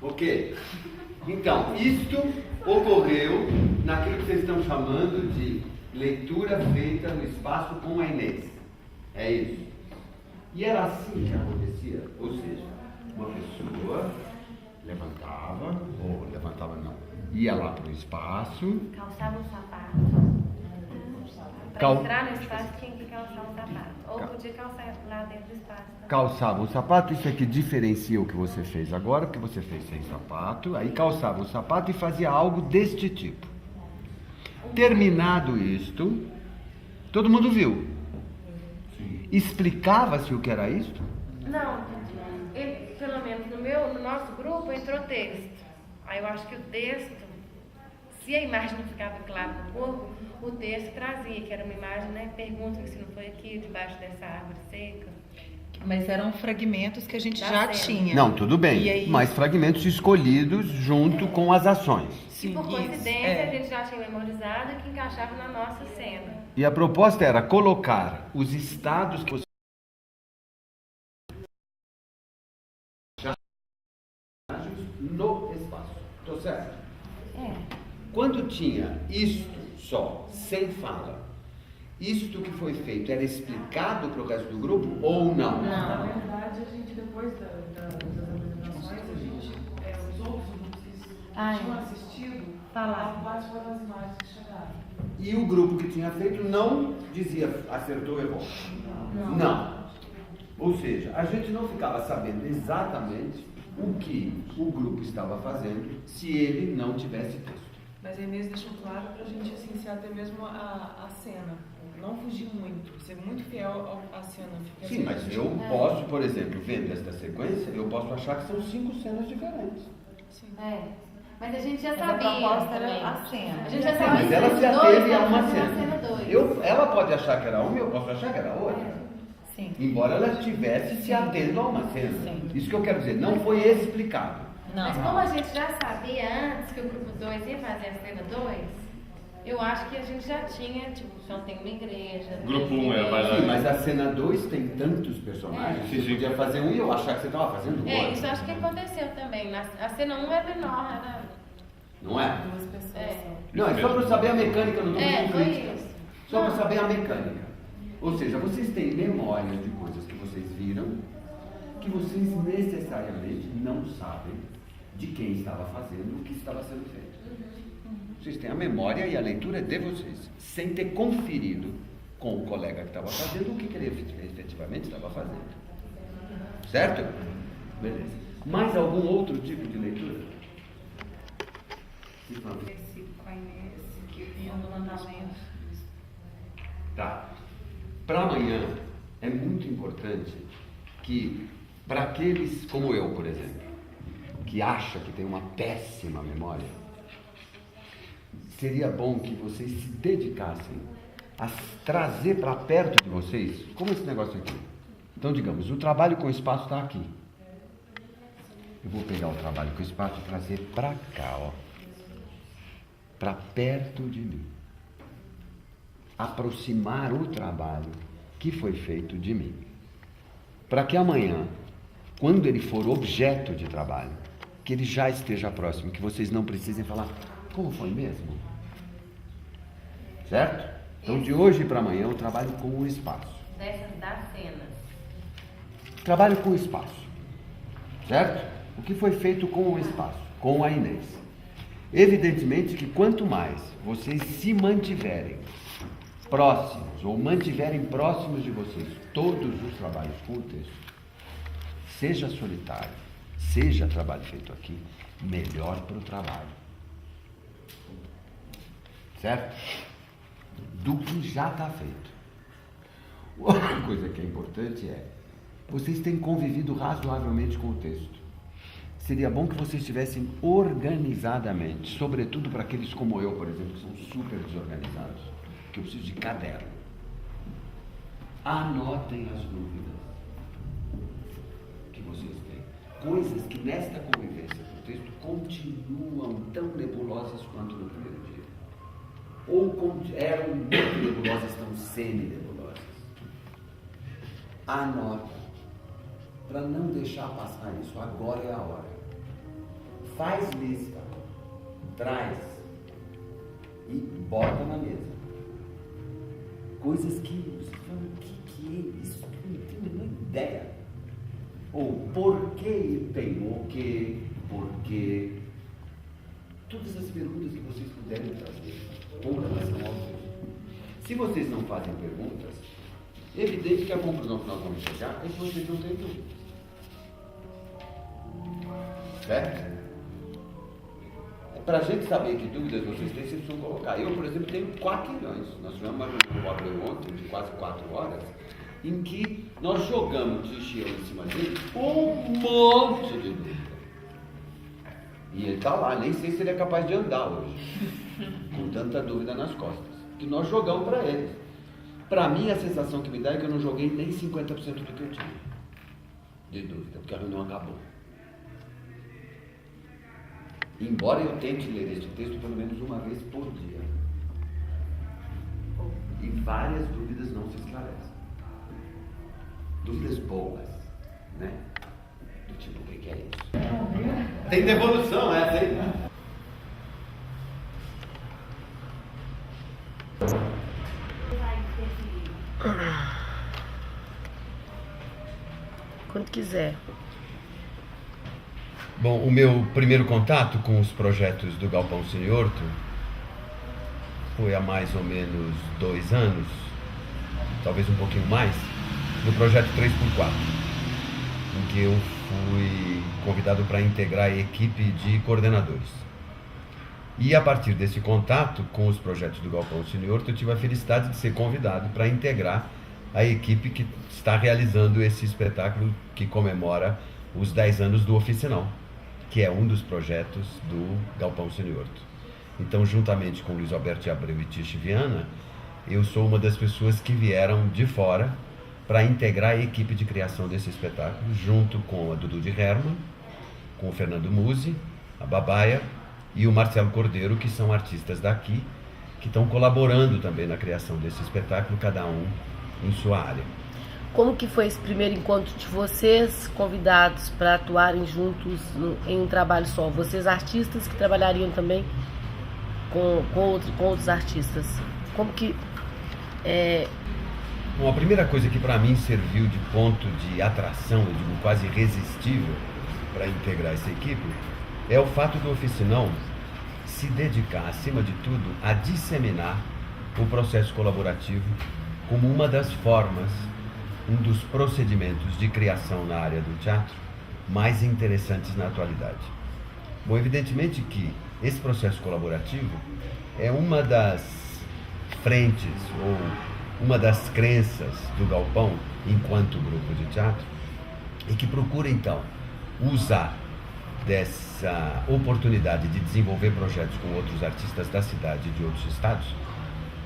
Ok? Então, isto ocorreu naquilo que vocês estão chamando de leitura feita no espaço com a Inês. É isso. E era assim que acontecia. Ou seja, uma pessoa levantava não, ia lá para o espaço. Calçava um sapato. Para entrar no espaço tinha que calçar um sapato. Ou podia calçar lá dentro do espaço. Também. Calçava o sapato, isso é que diferencia o que você fez agora, porque você fez sem sapato. Aí calçava o sapato e fazia algo deste tipo. Terminado isto, todo mundo viu. Explicava-se o que era isto? Não, pelo menos no nosso grupo entrou texto. Aí eu acho que o texto, se a imagem não ficava clara no corpo, o texto trazia, que era uma imagem, né? Pergunta se não foi aqui, debaixo dessa árvore seca. Mas eram fragmentos que a gente já tinha. Não, tudo bem, aí... mas fragmentos escolhidos junto com as ações. Sim, e por coincidência, a gente já tinha memorizado e que encaixava na nossa cena. E a proposta era colocar os estados que você no espaço. Estou certo? Quando tinha isto só, sem fala, isto que foi feito era explicado para o resto do grupo ou não? Na verdade, a gente, depois das apresentações, os outros grupos que tinham assistido, falavam quais foram as imagens que chegaram. E o grupo que tinha feito não dizia acertou ou errou? Não. Ou seja, a gente não ficava sabendo exatamente o que o grupo estava fazendo se ele não tivesse texto. Mas a Inês deixou claro para a gente assim, se até mesmo a cena. Não fugir muito, ser muito fiel à cena. Sim, mas eu posso, por exemplo, vendo esta sequência, eu posso achar que são 5 cenas diferentes. Sim. Mas a gente já Mas sabia. a proposta também. era a cena. A gente já sabia. Mas ela se ateve a uma cena cena. Ela pode achar que era uma, eu posso achar que era outra. Sim. Embora ela estivesse se atendo a uma cena. Sim. Isso que eu quero dizer, não foi explicado. Não. Mas como a gente já sabia antes que o grupo 2 ia fazer a cena 2, eu acho que a gente já tinha, tipo, então tem uma igreja. Grupo 1 é bailarina. Sim, mas a cena 2 tem tantos personagens. Você podia fazer um e eu achar que você estava fazendo outro. Isso eu acho que aconteceu também. A cena 1 é menor, né? Não é? Duas pessoas só. Não, é só para saber a mecânica, não estou com foi crítica. isso. Só para saber a mecânica. Ou seja, vocês têm memória de coisas que vocês viram, que vocês necessariamente não sabem de quem estava fazendo o que estava sendo feito. Vocês têm a memória e a leitura de vocês, sem ter conferido com o colega que estava fazendo o que ele efetivamente estava fazendo. Certo? Beleza. Mais algum outro tipo de leitura? Esse com a Inês, que vinha do mandamento. Tá. Para amanhã, é muito importante que, para aqueles como eu, por exemplo, que acha que tem uma péssima memória, seria bom que vocês se dedicassem a trazer para perto de vocês, como esse negócio aqui. Então, digamos, o trabalho com o espaço está aqui. Eu vou pegar o trabalho com o espaço e trazer para cá, ó, para perto de mim. Aproximar o trabalho que foi feito de mim. Para que amanhã, quando ele for objeto de trabalho, que ele já esteja próximo, que vocês não precisem falar, como foi mesmo? Certo? Então, de hoje para amanhã, eu trabalho com o espaço. Das cenas. Trabalho com o espaço. Certo? O que foi feito com o espaço, com a Inês. Evidentemente que quanto mais vocês se mantiverem próximos, ou mantiverem próximos de vocês todos os trabalhos com o texto, seja solitário, seja trabalho feito aqui, melhor para o trabalho. Certo? Do que já está feito. Outra coisa que é importante é, vocês têm convivido razoavelmente com o texto. Seria bom que vocês estivessem organizadamente, sobretudo para aqueles como eu, por exemplo, que são super desorganizados, que eu preciso de caderno. Anotem as dúvidas que vocês têm. Coisas que nesta convivência com o texto continuam tão nebulosas quanto no primeiro dia. Ou eram muito nebulosas, tão semi-nebulosas. Anota. Para não deixar passar isso. Agora é a hora. faz lista, traz e bota na mesa. Coisas que você fala, o que é isso? Eu não tenho a menor ideia. Ou por que tem o quê, por quê. Todas as perguntas que vocês puderem trazer com relação ao texto. Se vocês não fazem perguntas, é evidente que a conclusão que nós vamos chegar é que vocês não têm dúvida. Certo? Para a gente saber que dúvidas vocês têm, vocês precisam colocar. Eu, por exemplo, tenho 4 quilhões. Nós tivemos uma reunião no Abreu ontem, de quase 4 horas, em que nós jogamos xixi em cima dele um monte de dúvida. E ele está lá, nem sei se ele é capaz de andar hoje, com tanta dúvida nas costas. Que nós jogamos para ele. Para mim, a sensação que me dá é que eu não joguei nem 50% do que eu tinha de dúvida, porque a reunião acabou. Embora eu tente ler este texto pelo menos uma vez por dia. E várias dúvidas não se esclarecem. Dúvidas boas, né? Do tipo, o que é isso? Tem devolução, essa aí. Quando quiser. Bom, o meu primeiro contato com os projetos do Galpão Cine Horto foi há mais ou menos 2 anos, talvez um pouquinho mais, no projeto 3x4, em que eu fui convidado para integrar a equipe de coordenadores. E a partir desse contato com os projetos do Galpão Cine Horto, eu tive a felicidade de ser convidado para integrar a equipe que está realizando esse espetáculo que comemora os 10 anos do Oficinal, que é um dos projetos do Galpão Cine Horto. Então, juntamente com Luiz Alberto de Abreu e Tish Viana, eu sou uma das pessoas que vieram de fora para integrar a equipe de criação desse espetáculo, junto com a Dudu de Herman, com o Fernando Musi, a Babaia e o Marcelo Cordeiro, que são artistas daqui, que estão colaborando também na criação desse espetáculo, cada um em sua área. Como que foi esse primeiro encontro de vocês, convidados para atuarem juntos em um trabalho só? Vocês artistas que trabalhariam também com outros artistas. Como que... Bom, a primeira coisa que para mim serviu de ponto de atração, eu digo quase irresistível, para integrar essa equipe, é o fato do Oficinal se dedicar, acima de tudo, a disseminar o processo colaborativo como uma das formas, um dos procedimentos de criação na área do teatro mais interessantes na atualidade. Bom, evidentemente que esse processo colaborativo é uma das frentes ou uma das crenças do Galpão enquanto grupo de teatro e que procura então usar dessa oportunidade de desenvolver projetos com outros artistas da cidade e de outros estados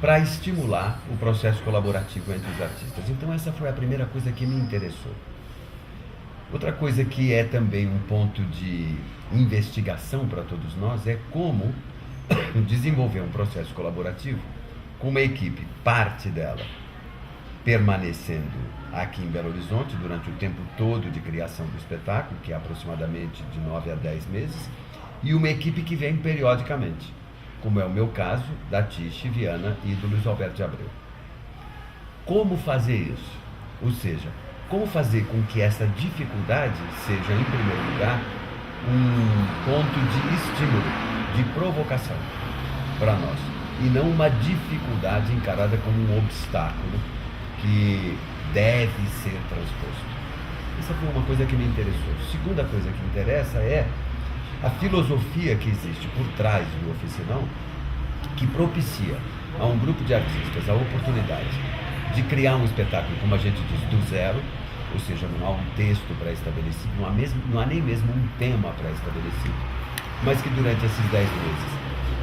para estimular o processo colaborativo entre os artistas. Então essa foi a primeira coisa que me interessou. Outra coisa que é também um ponto de investigação para todos nós é como desenvolver um processo colaborativo com uma equipe, parte dela, permanecendo aqui em Belo Horizonte durante o tempo todo de criação do espetáculo, que é aproximadamente de 9 a 10 meses, e uma equipe que vem periodicamente, como é o meu caso, da Tish Viana e do Luiz Alberto de Abreu. Como fazer isso? Ou seja, como fazer com que essa dificuldade seja, em primeiro lugar, um ponto de estímulo, de provocação para nós, e não uma dificuldade encarada como um obstáculo que deve ser transposto. Essa foi uma coisa que me interessou. Segunda coisa que me interessa é a filosofia que existe por trás do Oficinal, que propicia a um grupo de artistas a oportunidade de criar um espetáculo, como a gente diz, do zero, ou seja, não há um texto pré-estabelecido, não há nem mesmo um tema pré-estabelecido, mas que durante esses 10 meses,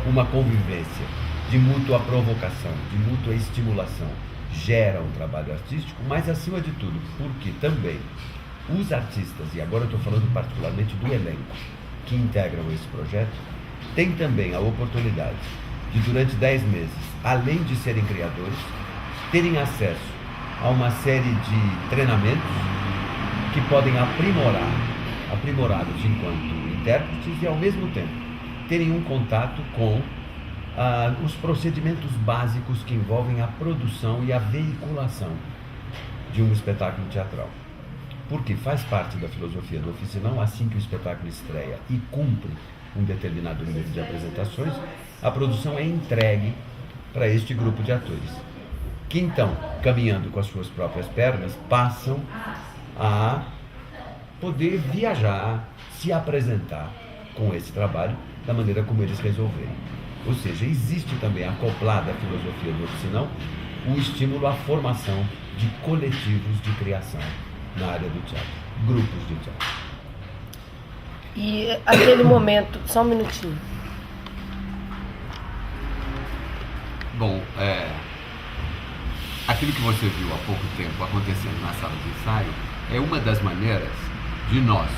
uma convivência de mútua provocação, de mútua estimulação, gera um trabalho artístico, mas acima de tudo, porque também os artistas, e agora eu estou falando particularmente do elenco, que integram esse projeto, têm também a oportunidade de, durante 10 meses, além de serem criadores, terem acesso a uma série de treinamentos que podem aprimorar aprimorados enquanto intérpretes e, ao mesmo tempo, terem um contato com os procedimentos básicos que envolvem a produção e a veiculação de um espetáculo teatral. Porque faz parte da filosofia do oficinão, assim que o espetáculo estreia e cumpre um determinado número de apresentações, a produção é entregue para este grupo de atores, que então, caminhando com as suas próprias pernas, passam a poder viajar, se apresentar com esse trabalho da maneira como eles resolverem. Ou seja, existe também acoplada à filosofia do oficinão o estímulo à formação de coletivos de criação na área do teatro, grupos de teatro. E aquele momento, só um minutinho. Bom, aquilo que você viu há pouco tempo acontecendo na sala de ensaio é uma das maneiras de nós,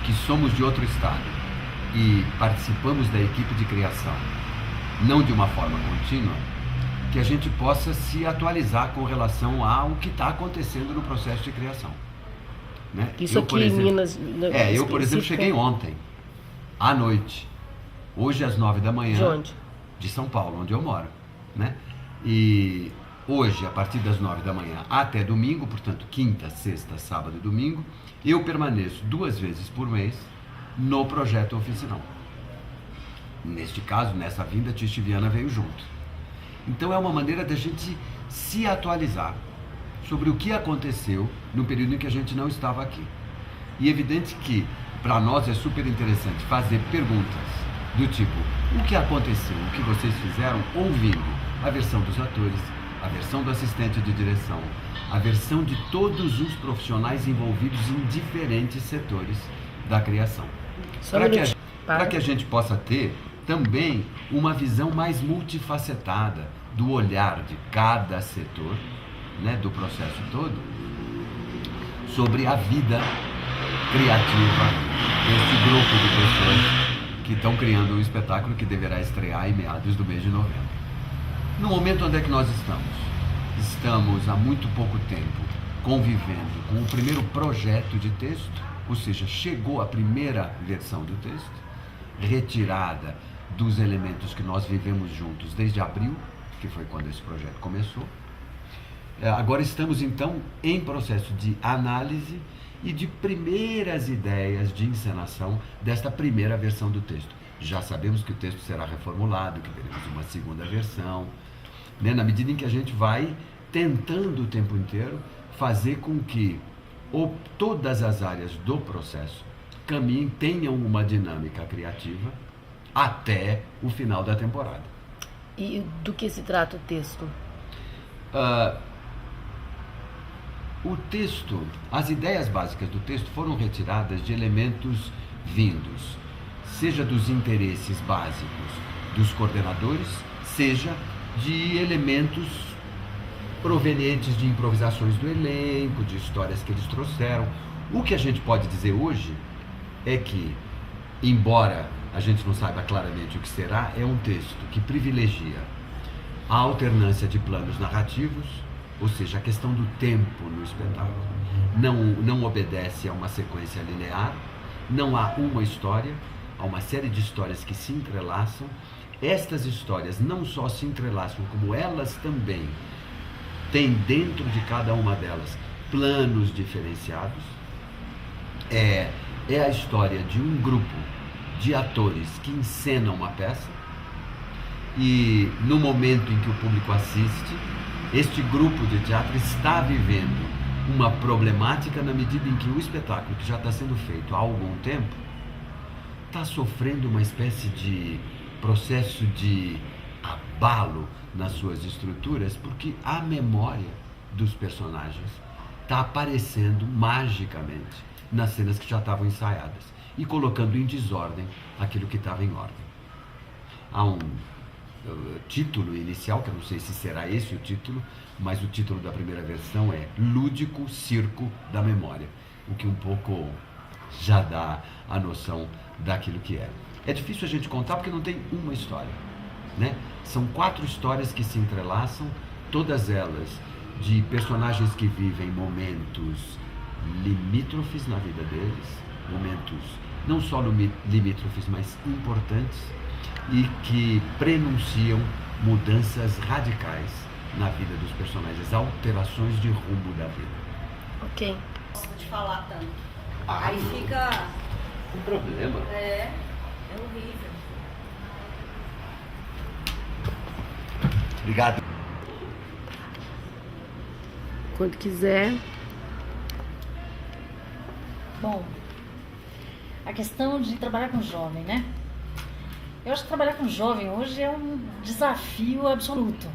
que somos de outro estado e participamos da equipe de criação, não de uma forma contínua, que a gente possa se atualizar com relação ao que está acontecendo no processo de criação. Né? Isso aqui em Minas... Eu, por exemplo, cheguei ontem, à noite, hoje às 9 da manhã. De onde? De São Paulo, onde eu moro. Né? E hoje, a partir das 9 da manhã até domingo, portanto, quinta, sexta, sábado e domingo, eu permaneço 2 vezes por mês no projeto oficinal. Neste caso, nessa vinda, Tish Viana veio junto. Então é uma maneira da gente se atualizar sobre o que aconteceu no período em que a gente não estava aqui. E é evidente que, para nós, é super interessante fazer perguntas do tipo: o que aconteceu, o que vocês fizeram, ouvindo a versão dos atores, a versão do assistente de direção, a versão de todos os profissionais envolvidos em diferentes setores da criação. Para que a gente possa ter também uma visão mais multifacetada do olhar de cada setor, né, do processo todo, sobre a vida criativa desse grupo de pessoas que estão criando um espetáculo que deverá estrear em meados do mês de novembro. No momento onde é que nós estamos? Estamos há muito pouco tempo convivendo com o primeiro projeto de texto, ou seja, chegou a primeira versão do texto, retirada dos elementos que nós vivemos juntos desde abril, que foi quando esse projeto começou. Agora estamos, então, em processo de análise e de primeiras ideias de encenação desta primeira versão do texto. Já sabemos que o texto será reformulado, que teremos uma segunda versão, né? Na medida em que a gente vai tentando o tempo inteiro fazer com que todas as áreas do processo caminhem, tenham uma dinâmica criativa até o final da temporada. E do que se trata o texto? O texto, as ideias básicas do texto foram retiradas de elementos vindos, seja dos interesses básicos dos coordenadores, seja de elementos provenientes de improvisações do elenco, de histórias que eles trouxeram. O que a gente pode dizer hoje é que, embora a gente não saiba claramente o que será, é um texto que privilegia a alternância de planos narrativos, ou seja, a questão do tempo no espetáculo. Não obedece a uma sequência linear, não há uma história, há uma série de histórias que se entrelaçam. Estas histórias não só se entrelaçam, como elas também têm dentro de cada uma delas planos diferenciados. É a história de um grupo de atores que encenam uma peça e, no momento em que o público assiste, este grupo de teatro está vivendo uma problemática na medida em que o espetáculo, que já está sendo feito há algum tempo, está sofrendo uma espécie de processo de abalo nas suas estruturas, porque a memória dos personagens está aparecendo magicamente nas cenas que já estavam ensaiadas e colocando em desordem aquilo que estava em ordem. Há um título inicial, que eu não sei se será esse o título, mas o título da primeira versão é Lúdico Circo da Memória, o que um pouco já dá a noção daquilo que é. É difícil a gente contar porque não tem uma história, né? São 4 histórias que se entrelaçam, todas elas de personagens que vivem momentos limítrofes na vida deles, momentos pontos, não só limítrofes, mas importantes e que prenunciam mudanças radicais na vida dos personagens, alterações de rumo da vida. Ok. Não gosto de falar tanto. Ah, Aí não. fica... Um problema. É horrível. Obrigado. Quando quiser. Bom, a questão de trabalhar com jovem, né? Eu acho que trabalhar com jovem hoje é um desafio absoluto.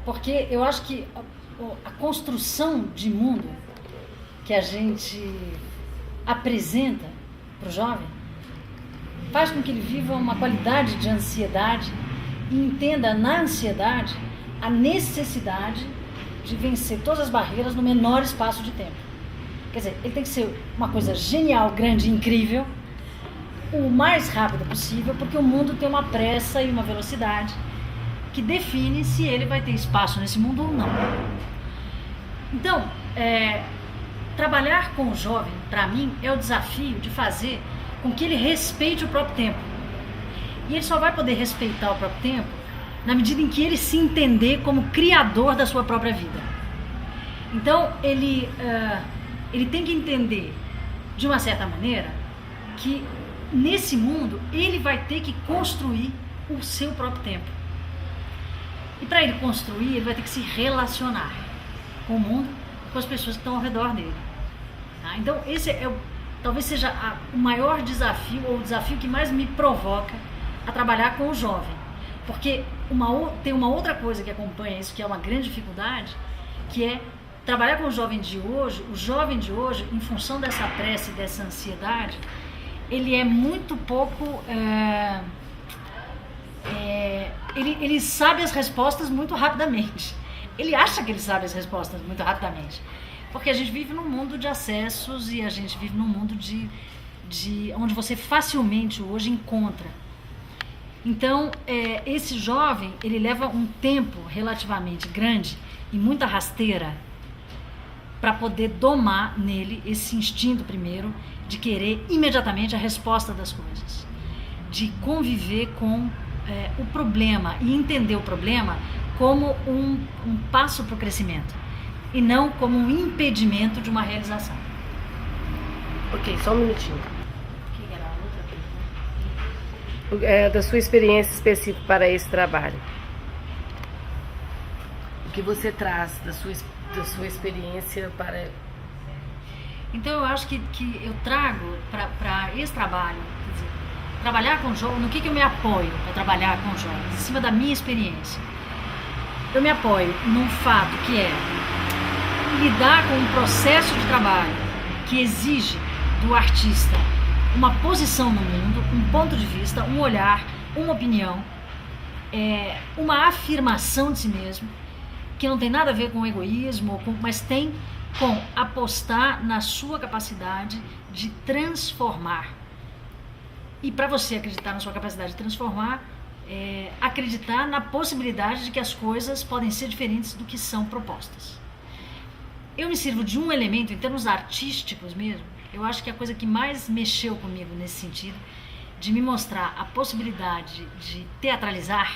Porque eu acho que a construção de mundo que a gente apresenta para o jovem faz com que ele viva uma qualidade de ansiedade e entenda na ansiedade a necessidade de vencer todas as barreiras no menor espaço de tempo. Quer dizer, ele tem que ser uma coisa genial, grande, incrível, o mais rápido possível, porque o mundo tem uma pressa e uma velocidade que define se ele vai ter espaço nesse mundo ou não. Então, trabalhar com o jovem, para mim, é o desafio de fazer com que ele respeite o próprio tempo. E ele só vai poder respeitar o próprio tempo na medida em que ele se entender como criador da sua própria vida. Então, ele tem que entender, de uma certa maneira, que nesse mundo ele vai ter que construir o seu próprio tempo. E para ele construir, ele vai ter que se relacionar com o mundo, com as pessoas que estão ao redor dele. Tá? Então, esse talvez seja o maior desafio, ou o desafio que mais me provoca a trabalhar com o jovem. Porque tem uma outra coisa que acompanha isso, que é uma grande dificuldade, que é trabalhar com o jovem de hoje. O jovem de hoje, em função dessa pressa e dessa ansiedade, ele é muito pouco... Ele sabe as respostas muito rapidamente. Ele acha que ele sabe as respostas muito rapidamente. Porque a gente vive num mundo de acessos e a gente vive num mundo onde você facilmente hoje encontra. Então, esse jovem, ele leva um tempo relativamente grande e muita rasteira para poder domar nele esse instinto primeiro de querer imediatamente a resposta das coisas, de conviver com o problema e entender o problema como um passo para o crescimento e não como um impedimento de uma realização. Ok, só um minutinho. Que era a outra pergunta? Da sua experiência específica para esse trabalho. O que você traz da sua experiência para... Então eu acho que eu trago para esse trabalho, quer dizer, trabalhar com jovens, no que eu me apoio para trabalhar com jovens, em cima da minha experiência. Eu me apoio num fato que é lidar com um processo de trabalho que exige do artista uma posição no mundo, um ponto de vista, um olhar, uma opinião, uma afirmação de si mesmo, que não tem nada a ver com egoísmo, mas tem com apostar na sua capacidade de transformar. E para você acreditar na sua capacidade de transformar, acreditar na possibilidade de que as coisas podem ser diferentes do que são propostas. Eu me sirvo de um elemento, em termos artísticos mesmo, eu acho que a coisa que mais mexeu comigo nesse sentido, de me mostrar a possibilidade de teatralizar,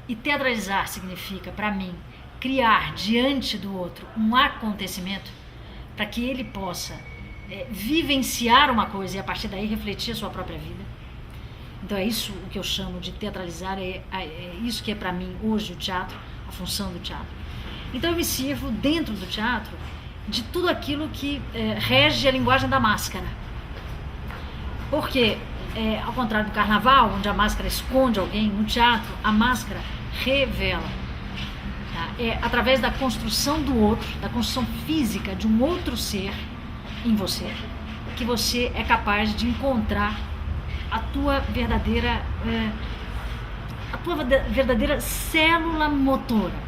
e teatralizar significa, para mim, criar diante do outro um acontecimento para que ele possa vivenciar uma coisa e a partir daí refletir a sua própria vida. Então é isso o que eu chamo de teatralizar, é isso que é para mim hoje o teatro, a função do teatro. Então eu me sirvo dentro do teatro de tudo aquilo que rege a linguagem da máscara. Porque, ao contrário do carnaval, onde a máscara esconde alguém, no teatro a máscara revela. Tá? É através da construção do outro, da construção física de um outro ser em você, que você é capaz de encontrar a tua verdadeira célula motora,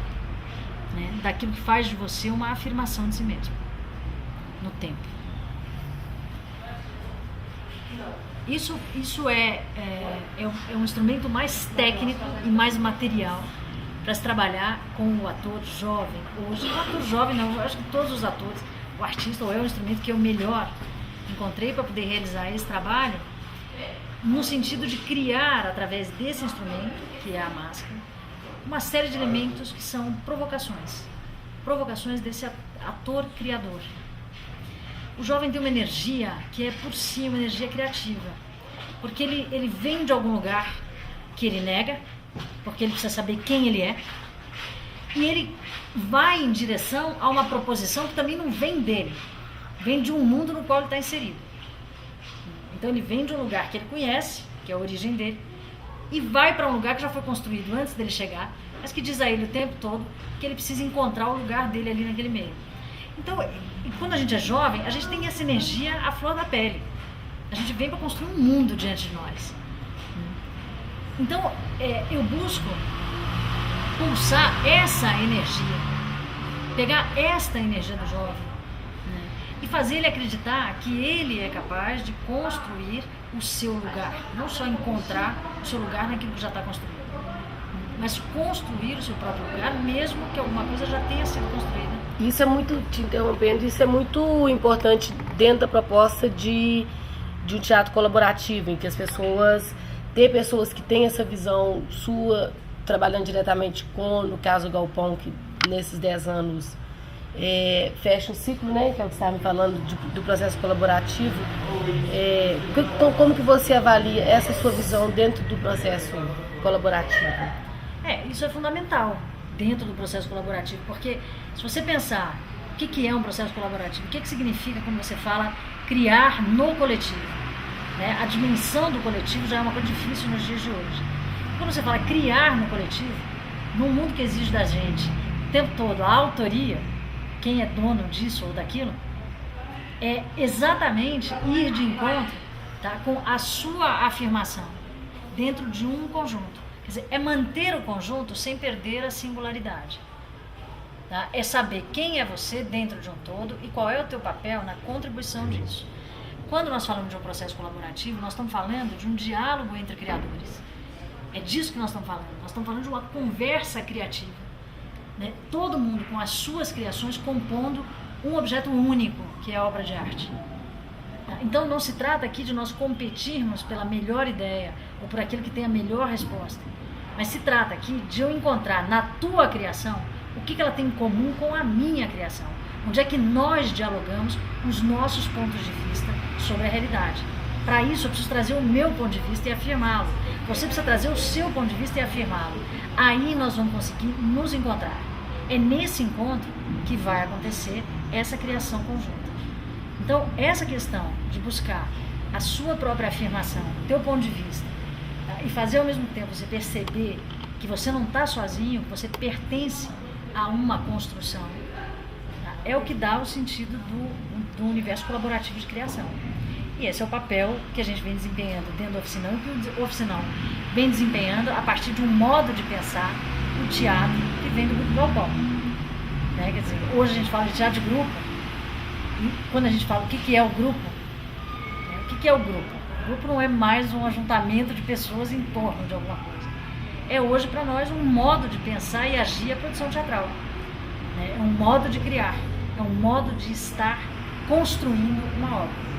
né? Daquilo que faz de você uma afirmação de si mesmo no tempo. Isso é um instrumento mais técnico e mais material para se trabalhar com o ator jovem. Hoje, o ator jovem não, eu acho que todos os atores, o artista é o instrumento que eu melhor encontrei para poder realizar esse trabalho, no sentido de criar, através desse instrumento, que é a máscara, uma série de elementos que são provocações desse ator criador. O jovem tem uma energia que é por si uma energia criativa, porque ele vem de algum lugar que ele nega, porque ele precisa saber quem ele é, e ele vai em direção a uma proposição que também não vem dele, vem de um mundo no qual ele está inserido. Então ele vem de um lugar que ele conhece, que é a origem dele, e vai para um lugar que já foi construído antes dele chegar, mas que diz a ele o tempo todo que ele precisa encontrar o lugar dele ali naquele meio. Então, quando a gente é jovem, a gente tem essa energia à flor da pele. A gente vem para construir um mundo diante de nós. Então, eu busco pulsar essa energia, pegar esta energia do jovem, né, e fazer ele acreditar que ele é capaz de construir o seu lugar. Não só encontrar o seu lugar naquilo que já está construído, mas construir o seu próprio lugar, mesmo que alguma coisa já tenha sido construída. Isso é muito, te interrompendo, isso é muito importante dentro da proposta de um teatro colaborativo, em que as pessoas, ter pessoas que têm essa visão sua, trabalhando diretamente com, no caso, o Galpão, que nesses 10 anos fecha um ciclo, né, que é o que você estava me falando, do processo colaborativo. Então, como que você avalia essa sua visão dentro do processo colaborativo? Isso é fundamental dentro do processo colaborativo, porque se você pensar o que é um processo colaborativo, o que significa quando você fala criar no coletivo, né? A dimensão do coletivo já é uma coisa difícil nos dias de hoje. Quando você fala criar no coletivo, num mundo que exige da gente o tempo todo a autoria, quem é dono disso ou daquilo, é exatamente ir de encontro, tá, com a sua afirmação dentro de um conjunto. Quer dizer, é manter o conjunto sem perder a singularidade. Tá? É saber quem é você dentro de um todo e qual é o teu papel na contribuição disso. Quando nós falamos de um processo colaborativo, nós estamos falando de um diálogo entre criadores. É disso que nós estamos falando. Nós estamos falando de uma conversa criativa, né? Todo mundo com as suas criações compondo um objeto único, que é a obra de arte. Então não se trata aqui de nós competirmos pela melhor ideia ou por aquilo que tem a melhor resposta, mas se trata aqui de eu encontrar na tua criação o que ela tem em comum com a minha criação, onde é que nós dialogamos os nossos pontos de vista sobre a realidade. Para isso eu preciso trazer o meu ponto de vista e afirmá-lo, você precisa trazer o seu ponto de vista e afirmá-lo. Aí nós vamos conseguir nos encontrar. É nesse encontro que vai acontecer essa criação conjunta. Então, essa questão de buscar a sua própria afirmação, o teu ponto de vista, tá, e fazer ao mesmo tempo você perceber que você não está sozinho, que você pertence a uma construção, tá, é o que dá o sentido do universo colaborativo de criação. E esse é o papel que a gente vem desempenhando dentro do Oficinão, e que o Oficinão vem desempenhando a partir de um modo de pensar o teatro que vem do Grupo Galpão. Né? Quer dizer, hoje a gente fala de teatro de grupo, e quando a gente fala o que é o grupo, o que é o grupo? O grupo não é mais um ajuntamento de pessoas em torno de alguma coisa. É hoje para nós um modo de pensar e agir a produção teatral. Né? É um modo de criar, é um modo de estar construindo uma obra.